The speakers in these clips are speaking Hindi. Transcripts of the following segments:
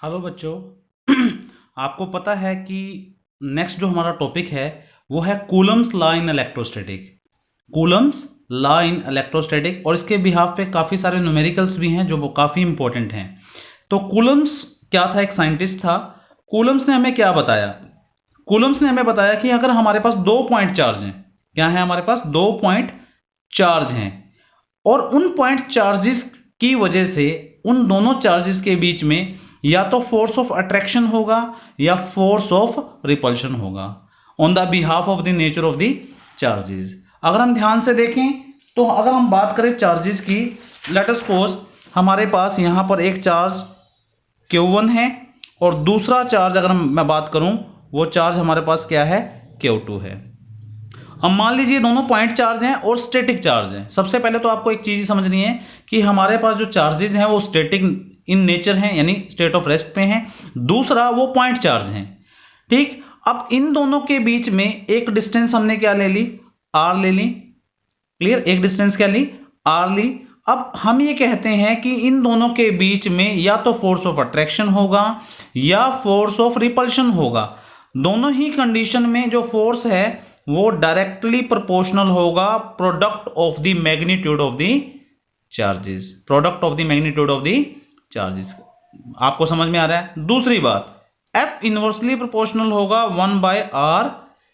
हेलो बच्चों। आपको पता है कि नेक्स्ट जो हमारा टॉपिक है वो है Coulomb's law in electrostatic. Coulomb's law in electrostatic, और इसके बिहाफ पे काफ़ी सारे न्यूमेरिकल्स भी हैं जो वो काफ़ी इंपॉर्टेंट हैं। तो कूलम्स क्या था? एक साइंटिस्ट था। कूलम्स ने हमें क्या बताया? कूलम्स ने हमें बताया कि अगर हमारे पास 2 पॉइंट चार्ज हैं, क्या है हमारे पास 2 पॉइंट चार्ज हैं, और उन पॉइंट चार्जेस की वजह से उन दोनों चार्जेस के बीच में या तो फोर्स ऑफ अट्रैक्शन होगा या फोर्स ऑफ रिपल्शन होगा on the behalf of the nature of the charges. अगर हम ध्यान से देखें तो अगर हम बात करें चार्जेस की, लेट अस सपोज हमारे पास यहां पर एक चार्ज Q1 है और दूसरा चार्ज अगर मैं बात करूं वो चार्ज हमारे पास क्या है? Q2 है। अब मान लीजिए दोनों पॉइंट चार्ज हैं और स्टैटिक चार्ज हैं। सबसे पहले तो आपको एक चीज समझनी है कि हमारे पास जो चार्जेस हैं वो स्टैटिक इन नेचर हैं, यानी स्टेट ऑफ रेस्ट पे हैं। दूसरा वो पॉइंट चार्ज हैं। ठीक, अब इन दोनों के बीच में एक डिस्टेंस हमने क्या ले ली? आर ले ली। क्लियर? एक डिस्टेंस क्या ली? आर ली। अब हम ये कहते हैं कि इन दोनों के बीच में या तो फोर्स ऑफ अट्रैक्शन होगा या फोर्स ऑफ रिपल्शन होगा। दोनों ही कंडीशन में जो फोर्स है वो डायरेक्टली प्रोपोर्शनल होगा product of the magnitude of the charges. Product of the magnitude of the charges. आपको समझ में आ रहा है? दूसरी बात, F इनवर्सली प्रोपोर्शनल होगा 1/r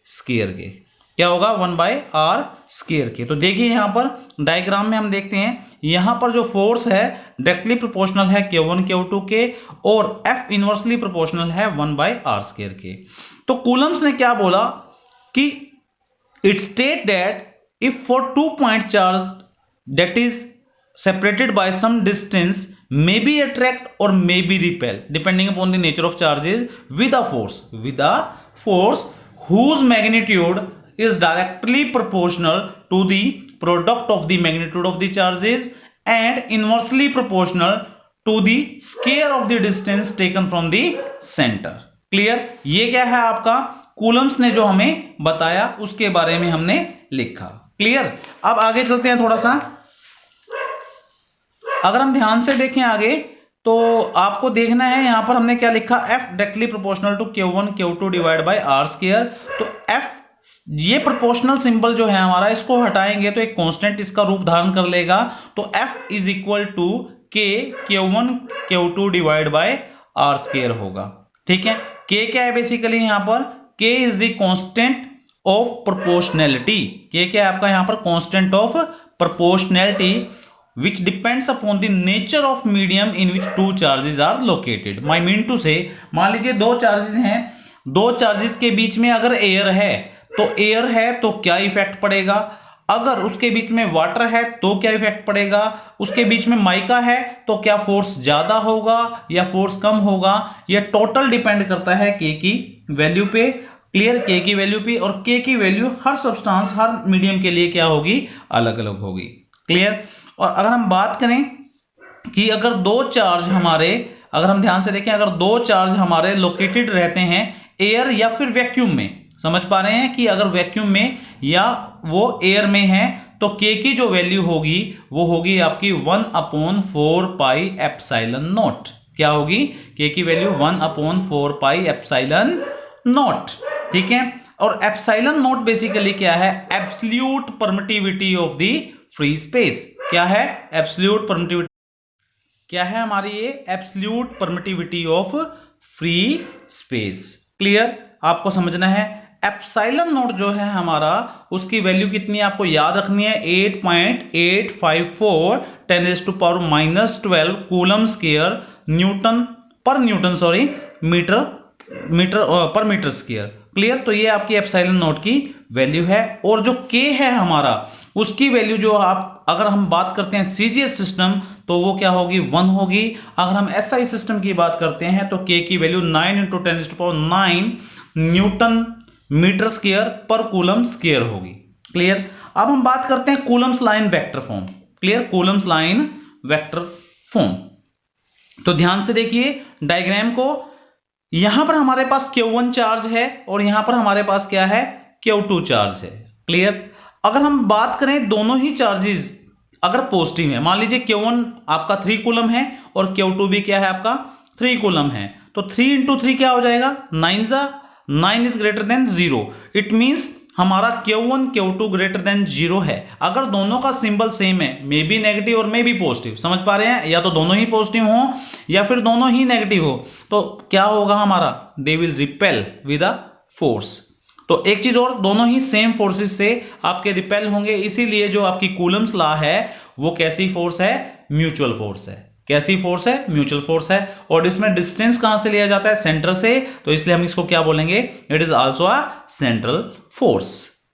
स्क्वायर के। क्या होगा? 1/r स्क्वायर के। तो देखिए यहां पर डायग्राम में हम देखते हैं, यहां पर जो फोर्स है डायरेक्टली प्रोपोर्शनल है Q1 Q2 के, और F इनवर्सली प्रोपोर्शनल है 1/r स्क्वायर के। तो कूलम्स ने क्या बोला कि it state that if for 2 point charge that is separated by some distance may be attract or may be repel depending upon the nature of charges with a force whose magnitude is directly proportional to the product of the magnitude of the charges and inversely proportional to the square of the distance taken from the center. Clear? ये क्या है आपका? कूलम्स ने जो हमें बताया उसके बारे में हमने लिखा। क्लियर? अब आगे चलते हैं थोड़ा सा। अगर हम ध्यान से देखें आगे तो आपको देखना है यहां पर हमने क्या लिखा? F directly proportional to Q1 Q2 divide by R square. तो F, ये प्रोपोर्शनल सिंबल जो है हमारा, इसको हटाएंगे तो एक कांस्टेंट इसका रूप धारण कर लेगा। तो F is equal to K Q1 Q2 divide by R square होगा। ठीक है? K क्या है बेसिकली यहां पर? K is the constant of proportionality. K क्या है आपका यहां पर? Constant of proportionality which depends upon the nature of medium in which two charges are located. My mean to say, मान लीजिए दो चार्जेस हैं, दो चार्जेस के बीच में अगर एयर है तो एयर है तो क्या इफेक्ट पड़ेगा, अगर उसके बीच में वाटर है तो क्या इफेक्ट पड़ेगा, उसके बीच में माइका है तो क्या फोर्स ज्यादा होगा या फोर्स कम होगा। यह टोटल डिपेंड करता है के की वैल्यू पे। क्लियर? के की वैल्यू पे, और के की वैल्यू हर सब्सटेंस हर मीडियम के लिए क्या होगी? अलग अलग होगी। क्लियर? और अगर हम बात करें कि अगर दो चार्ज हमारे, अगर हम ध्यान से देखें, अगर दो चार्ज हमारे लोकेटेड रहते हैं एयर या फिर वैक्यूम में, समझ पा रहे हैं कि अगर वैक्यूम में या वो एयर में है तो के की जो वैल्यू होगी वो होगी आपकी 1/4 पाई एप्सिलॉन नॉट। क्या होगी? के की वैल्यू 1/4 पाई एप्सिलॉन नॉट। ठीक है? और एप्सिलॉन नॉट बेसिकली क्या है? Absolute permittivity of the free space. क्या है? Absolute permittivity. क्या है हमारी ये? Absolute permittivity of free space. Clear? आपको समझना है एप्सिलॉन नॉट जो है हमारा, उसकी वैल्यू कितनी है आपको याद रखनी है? 8.854 10⁻⁻12 कूलम स्क्वायर मीटर पर मीटर स्क्वायर। क्लियर? तो ये आपकी एप्सिलॉन नॉट की वैल्यू है। और जो के है हमारा, उसकी वैल्यू जो आप, अगर हम बात करते हैं सीजीएस सिस्टम तो वो क्या होगी? 1 होगी। अगर हम एसआई सिस्टम की बात करते हैं तो के की वैल्यू 9 × 10⁻9 न्यूटन मीटर स्क्वायर पर कूलम स्क्वायर होगी। क्लियर? अब हम बात करते हैं Coulomb's line vector form. Clear? Coulomb's line vector form. तो ध्यान से देखिए डायग्राम को। यहां पर हमारे पास Q1 चार्ज है और यहां पर हमारे पास क्या है? Q2 चार्ज है। क्लियर? अगर हम बात करें दोनों ही चार्जेस अगर पॉजिटिव है, मान लीजिए Q1 आपका 3 कूलम है और Q2 भी क्या है आपका? 3 कूलम है, तो 3 इंटू 3 क्या हो जाएगा, 9 जा 9 is greater than 0। It means हमारा Q1 Q2 ग्रेटर देन 0 है। अगर दोनों का सिंबल सेम है, मे बी नेगेटिव और मे बी पॉजिटिव, समझ पा रहे हैं, या तो दोनों ही पॉजिटिव हो या फिर दोनों ही नेगेटिव हो, तो क्या होगा हमारा, they will repel with a force. तो एक चीज और, दोनों ही सेम फोर्सेस से आपके रिपेल होंगे, इसीलिए जो आपकी कूलम्स लॉ है वो कैसी फोर्स है, म्यूचुअल फोर्स है। कैसी फोर्स है, म्यूचुअल फोर्स है। और इसमें डिस्टेंस कहां से लिया जाता है, सेंटर से, तो इसलिए हम इसको क्या बोलेंगे, it is also a central force.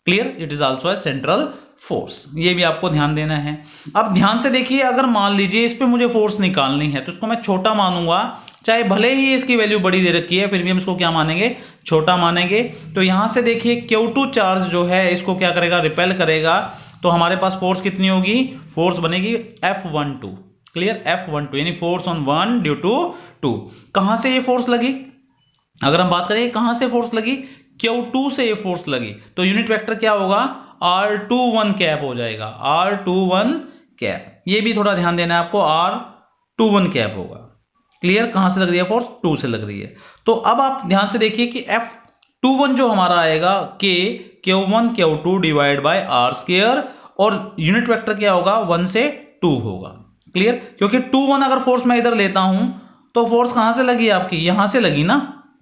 Clear, it is also a central force, ये भी आपको ध्यान देना है। अब ध्यान से देखिए, अगर मान लीजिए इस पे मुझे फोर्स निकालनी है तो इसको मैं छोटा मानूंगा, चाहे भले ही इसकी वैल्यू बड़ी दे रखी है, फिर भी हम इसको क्या मानेंगे, छोटा मानेंगे। तो यहां से देखिए Q2 चार्ज जो है इसको क्या करेगा, रिपेल करेगा, तो हमारे पास फोर्स कितनी होगी, फोर्स बनेगी F12। क्लियर, F12 यानी फोर्स ऑन 1 ड्यू टू 2। कहां से ये फोर्स लगी, अगर हम बात करें कहां से फोर्स लगी, Q2 से ये फोर्स लगी, तो यूनिट वेक्टर क्या होगा, R21 कैप हो जाएगा, R21 कैप। ये भी थोड़ा ध्यान देना है आपको, R21 कैप होगा। क्लियर, कहां से लग रही है फोर्स, 2 से लग रही है। तो अब आप ध्यान से देखिए कि F21 जो हमारा आएगा Q1 Q2 divide by R square, और यूनिट वेक्टर क्या होगा, 1 से 2 होगा। क्लियर, क्योंकि 2 1 अगर फोर्स मैं इधर लेता हूं तो फोर्स कहां से लगी आपकी, यहां से लगी ना,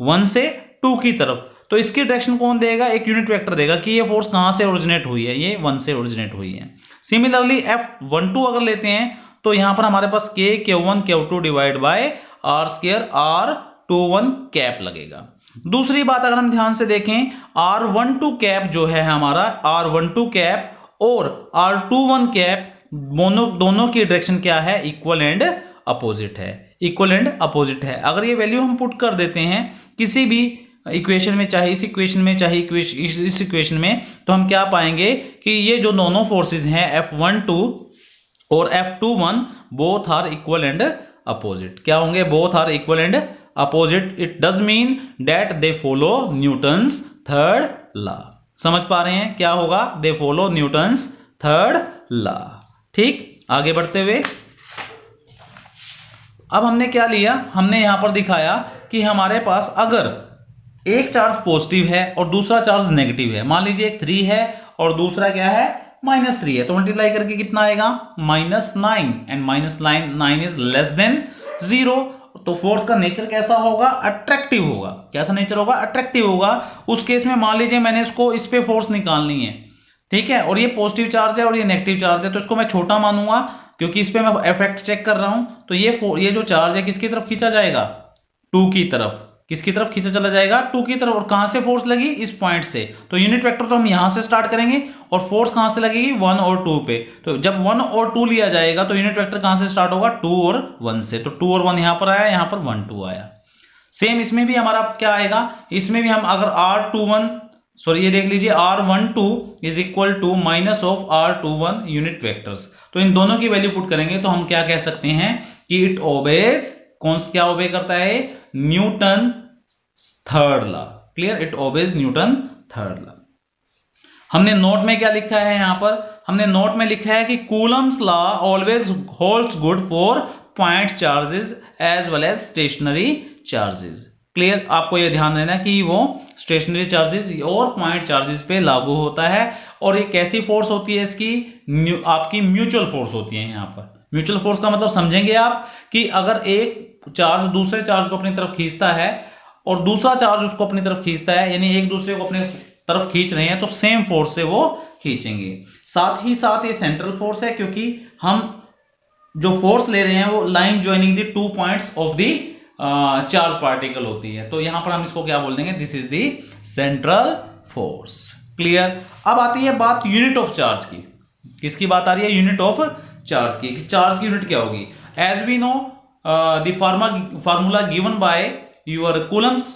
1 से 2 की तरफ, तो इसकी डायरेक्शन कौन देगा, एक यूनिट वेक्टर देगा कि ये फोर्स कहां से ओरिजिनेट हुई है, ये 1 से ओरिजिनेट हुई है। सिमिलरली F12 अगर लेते हैं तो यहां पर हमारे पास Q1 Q2 divide by R square R21 cap लगेगा। दूसरी बात अगर हम ध्यान से देखें, R12 कैप जो है हमारा, R12 कैप और R21 कैप दोनों की डायरेक्शन क्या है, इक्वल एंड अपोजिट है, इक्वल एंड अपोजिट है। अगर ये वैल्यू हम पुट कर देते हैं किसी भी इक्वेशन में, चाहे इस इक्वेशन में चाहे इस इक्वेशन में, तो हम क्या पाएंगे कि ये जो दोनों फोर्सेस हैं F12 और F21 both are equal and opposite. क्या होंगे, both are equal and opposite. It does mean that they follow Newton's third law. समझ पा रहे हैं, क्या होगा, they follow Newton's third law. ठीक, आगे बढ़ते हुए अब हमने क्या लिया, हमने यहां पर दिखाया कि हमारे पास अगर एक चार्ज पॉजिटिव है और दूसरा चार्ज नेगेटिव है, मान लीजिए एक 3 है और दूसरा क्या है, -3 है, तो मल्टीप्लाई करके कितना आएगा, -9, एंड -9 इज लेस देन 0। तो फोर्स का नेचर कैसा होगा, अट्रैक्टिव होगा। कैसा नेचर होगा, अट्रैक्टिव होगा। उस केस में मान लीजिए मैंने इसको इस पे फोर्स निकालनी है, ठीक है, और ये पॉजिटिव चार्ज है और ये नेगेटिव चार्ज है, तो इसको मैं छोटा मानूंगा क्योंकि इस पे मैं इफेक्ट चेक कर रहा हूं। तो ये जो चार्ज है किसकी तरफ खींचा जाएगा, 2 की तरफ। किसकी तरफ खींचा चला जाएगा, 2 की तरफ। और कहां से फोर्स लगी, इस पॉइंट से। तो यूनिट वेक्टर तो हम यहां से स्टार्ट करेंगे और फोर्स कहां से लगेगी, 1 और 2 पे। तो जब 1 और 2 लिया जाएगा तो यूनिट वेक्टर कहां से स्टार्ट होगा, 2 और 1 से। तो 2 और 1 यहां पर आया, यहां पर 1 2 आया। सेम इसमें भी हमारा क्या आएगा, इसमें भी हम अगर R21 सॉरी ये देख लीजिए, R12 is equal to minus of R21 unit vectors. तो इन दोनों की वैल्यू पुट करेंगे तो हम क्या कह सकते हैं कि इट ओबेज, कौन क्या ओबे करता है, Newton third law. Clear, it obeys Newton third law. हमने नोट में क्या लिखा है, यहां पर हमने नोट में लिखा है कि Coulomb's law always holds good for point charges as well as stationary charges. Clear, आपको यह ध्यान देना कि वो स्टेशनरी चार्जेस और पॉइंट चार्जेस पे लागू होता है। और ये कैसी फोर्स होती है इसकी, आपकी म्यूचुअल फोर्स होती है। यहाँ पर म्यूचुअल फोर्स का मतलब समझेंगे आप कि अगर एक चार्ज दूसरे चार्ज को अपनी तरफ खींचता है और दूसरा चार्ज उसको अपनी तरफ खींचता है, यानी एक दूसरे को अपनी तरफ खींच रहे हैं, तो सेम फोर्स से वो खींचेंगे। साथ ही साथ ये सेंट्रल फोर्स है, क्योंकि हम जो फोर्स ले रहे हैं वो line joining the 2 points of the charge particle होती है। तो यहां पर हम इसको क्या बोल देंगे, this is the central force. Clear, अब आती है बात यूनिट ऑफ चार्ज की। किसकी बात आ रही है, यूनिट ऑफ चार्ज की। चार्ज की यूनिट क्या होगी, as we know the formula given by your Coulomb's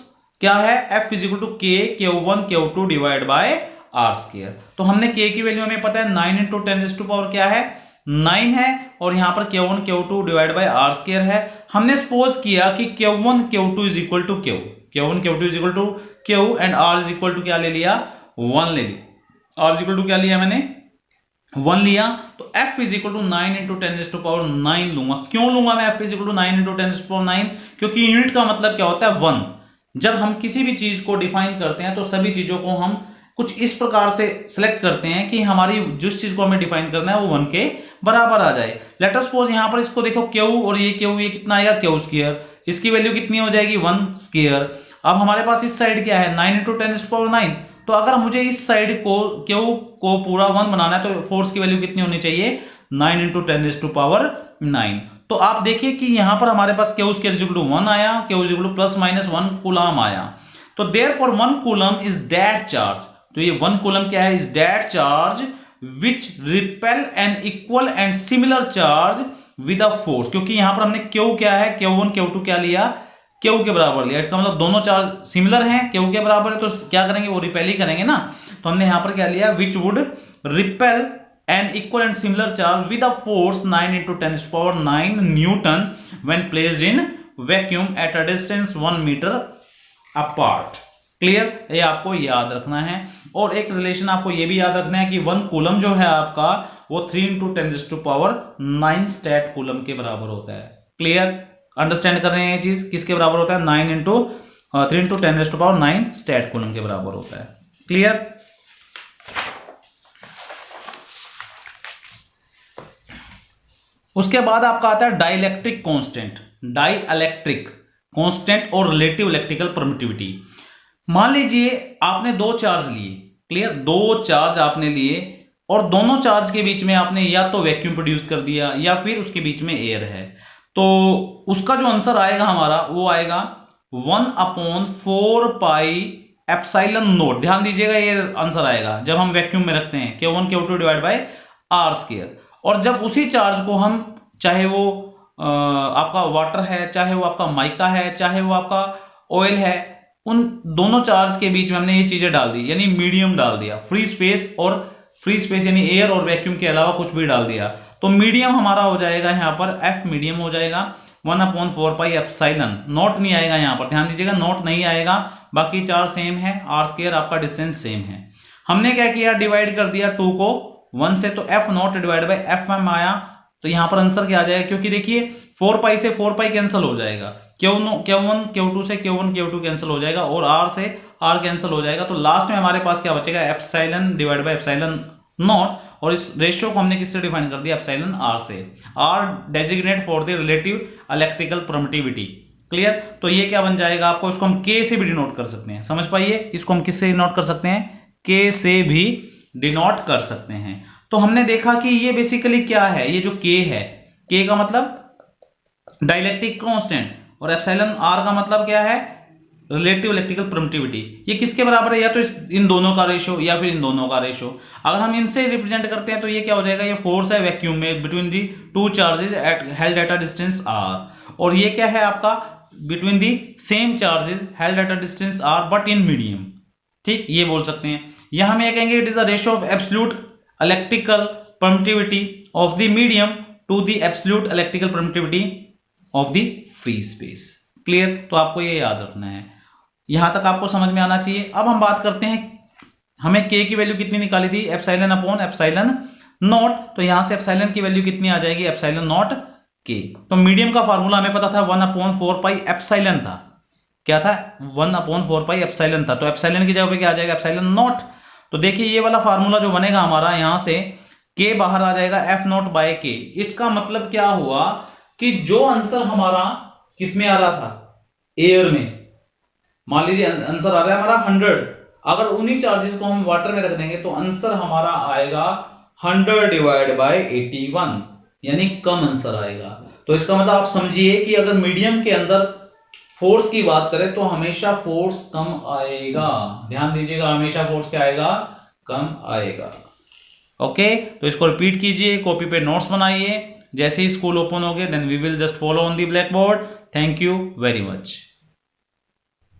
क्या है, F is equal to K Q1 Q2 divide by R square. तो हमने K की वैल्यू हमें पता है 9 इंटू 10⁻⁴ क्या है, 9 है, और यहां पर Q1 Q2 divide by R square है। हमने सपोज किया कि Q1 Q2 is equal to Q, Q1 Q2 is equal to Q and R is equal to क्या ले लिया, 1 ले लिया। R इज इक्वल टू क्या लिया मैंने, 1 लिया तो F is equal to 9 into 10⁻9 लूंगा। क्यों लूंगा मैं F is equal to 9 into 10⁻9? क्योंकि यूनिट का मतलब क्या होता है 1। जब हम किसी भी चीज को डिफाइन करते हैं तो सभी चीजों को हम कुछ इस प्रकार से सिलेक्ट करते हैं कि हमारी जिस चीज को हमें डिफाइन करना है वो 1 के बराबर आ जाए। लेट अस सपोज यहां पर इसको देखो Q, और ये Q, ये कितना आएगा Q स्क्वायर, इसकी वैल्यू कितनी हो जाएगी 1 स्क्वायर। अब हमारे पास इस साइड क्या है 9 इंटू 10⁻9, तो अगर मुझे इस साइड को Q को पूरा 1 बनाना है तो फोर्स की वैल्यू कितनी होनी चाहिए 9 इंटू 10⁻9। तो आप देखिए कि यहां पर हमारे पास Q square is equal to 1 आया, Q is equal to plus minus 1 coulomb आया। तो therefore 1 coulomb is that charge, तो ये 1 कूलम क्या है is that charge which repel an equal and similar charge with a force. क्योंकि यहां पर हमने Q क्या है Q1 Q2 क्या लिया Q के बराबर लिया, इसका मतलब दोनों चार्ज सिमिलर हैं, Q के बराबर है, तो क्या करेंगे वो रिपेल ही करेंगे ना। तो हमने यहां पर क्या लिया which would repel an equal and similar charge with a force 9 into 10⁻9 newton when placed in vacuum at a distance 1 metre apart. Clear, ये आपको याद रखना है। और एक रिलेशन आपको ये भी याद रखना है कि 1 कूलम जो है आपका वो 3 इंटू 10⁻9 स्टैट कूलम के बराबर होता है। क्लियर, अंडरस्टैंड कर रहे हैं ये चीज किसके बराबर होता है 9 इंटू 3 इंटू 10⁻9 स्टैट कूलम के बराबर होता है। क्लियर, उसके बाद आपका आता है डाइलेक्ट्रिक कांस्टेंट, डाइलेक्ट्रिक कांस्टेंट और रिलेटिव इलेक्ट्रिकल परमिटिविटी। मान लीजिए आपने दो चार्ज लिए, क्लियर, दो चार्ज आपने लिए और दोनों चार्ज के बीच में आपने या तो वैक्यूम प्रोड्यूस कर दिया या फिर उसके बीच में एयर है, तो उसका जो आंसर आएगा हमारा वो आएगा 1/4πε0। ध्यान दीजिएगा ये आंसर आएगा जब हम वैक्यूम में रखते हैं Q1 Q2 divide bye are square. और जब उसी चार्ज को हम चाहे वो आपका वाटर है, चाहे वो आपका माइका है, चाहे वो आपका ऑयल है, उन दोनों चार्ज के बीच में हमने ये चीजें डाल दी, यानी मीडियम डाल दिया, फ्री स्पेस, और फ्री स्पेस यानी एयर और वैक्यूम के अलावा कुछ भी डाल दिया, तो मीडियम हमारा हो जाएगा यहाँ पर F मीडियम हो जाएगा 1/4πε। नॉट नहीं आएगा यहाँ पर, ध्यान दीजिएगा नॉट नहीं आएगा, बाकी चार सेम है, आर स्क्वायर आपका डिस्टेंस सेम है। हमने क्या किया डिवाइड कर दिया 2 को 1 से, तो F not divide by Fm आया, तो यहां पर आंसर क्या आ जाएगा, क्योंकि देखिए 4π से 4π कैंसिल हो जाएगा, Q1 Q2 से Q1 Q2 कैंसिल हो जाएगा और R से R कैंसिल हो जाएगा, तो लास्ट में हमारे पास क्या बचेगा epsilon divide by epsilon not, और इस रेशियो को हमने किससे डिफाइन कर दिया एप्सिलॉन R से। R designate for the relative electrical permittivity. Clear, तो ये क्या बन जाएगा आपको, इसको हम K से भी डिनोट कर सकते हैं, समझ पाइए, इसको हम किससे डिनोट कर सकते हैं K से भी डिनोट कर सकते हैं। तो हमने देखा कि ये बेसिकली क्या है, ये जो K है, K का मतलब डाइलेक्ट्रिक कांस्टेंट और एप्सिलॉन R का मतलब क्या है रिलेटिव इलेक्ट्रिकल परमिटिविटी। ये किसके बराबर है, या तो इन दोनों का रेशो या फिर इन दोनों का रेशो। अगर हम इनसे रिप्रेजेंट करते हैं तो ये क्या हो जाएगा, ये फोर्स है वैक्यूम में between the two charges at held at a distance R, और ये क्या है आपका between the same charges held at a distance R but in medium. ठीक, ये बोल सकते हैं, या हम ये कहेंगे it is a ratio of absolute electrical permittivity of the medium to the absolute electrical permittivity of the free space. Clear, तो आपको ये याद रखना है, यहां तक आपको समझ में आना चाहिए। अब हम बात करते हैं हमें K की वैल्यू कितनी निकाली थी, एप्सिलॉन अपॉन एप्सिलॉन नॉट, तो यहां से एप्सिलॉन की वैल्यू कितनी आ जाएगी एप्सिलॉन नॉट K। तो मीडियम का फार्मूला हमें पता था 1/4π एप्सिलॉन था, क्या था 1/4π एप्सिलॉन था, तो एप्सिलॉन की जगह पे क्या आ जाएगा एप्सिलॉन नॉट। तो देखिए ये वाला फार्मूला जो बनेगा हमारा, यहां से K बाहर आ जाएगा F नॉट बाय K। इसका मतलब क्या हुआ कि जो आंसर हमारा किसमें आ रहा था एयर में, मान लीजिए आंसर आ रहा है हमारा 100, अगर उन्हीं चार्जेस को हम वाटर में रख देंगे तो आंसर हमारा आएगा 100 डिवाइड बाय 81, यानी कम आंसर आएगा। तो इसका मतलब आप समझिए कि अगर मीडियम के अंदर फोर्स की बात करें तो हमेशा फोर्स कम आएगा, ध्यान दीजिएगा हमेशा फोर्स क्या आएगा कम आएगा। ओके, तो इसको रिपीट कीजिए, कॉपी पे नोट्स बनाइए, जैसे ही स्कूल ओपन हो गए then we will just follow on the blackboard. Thank you very much.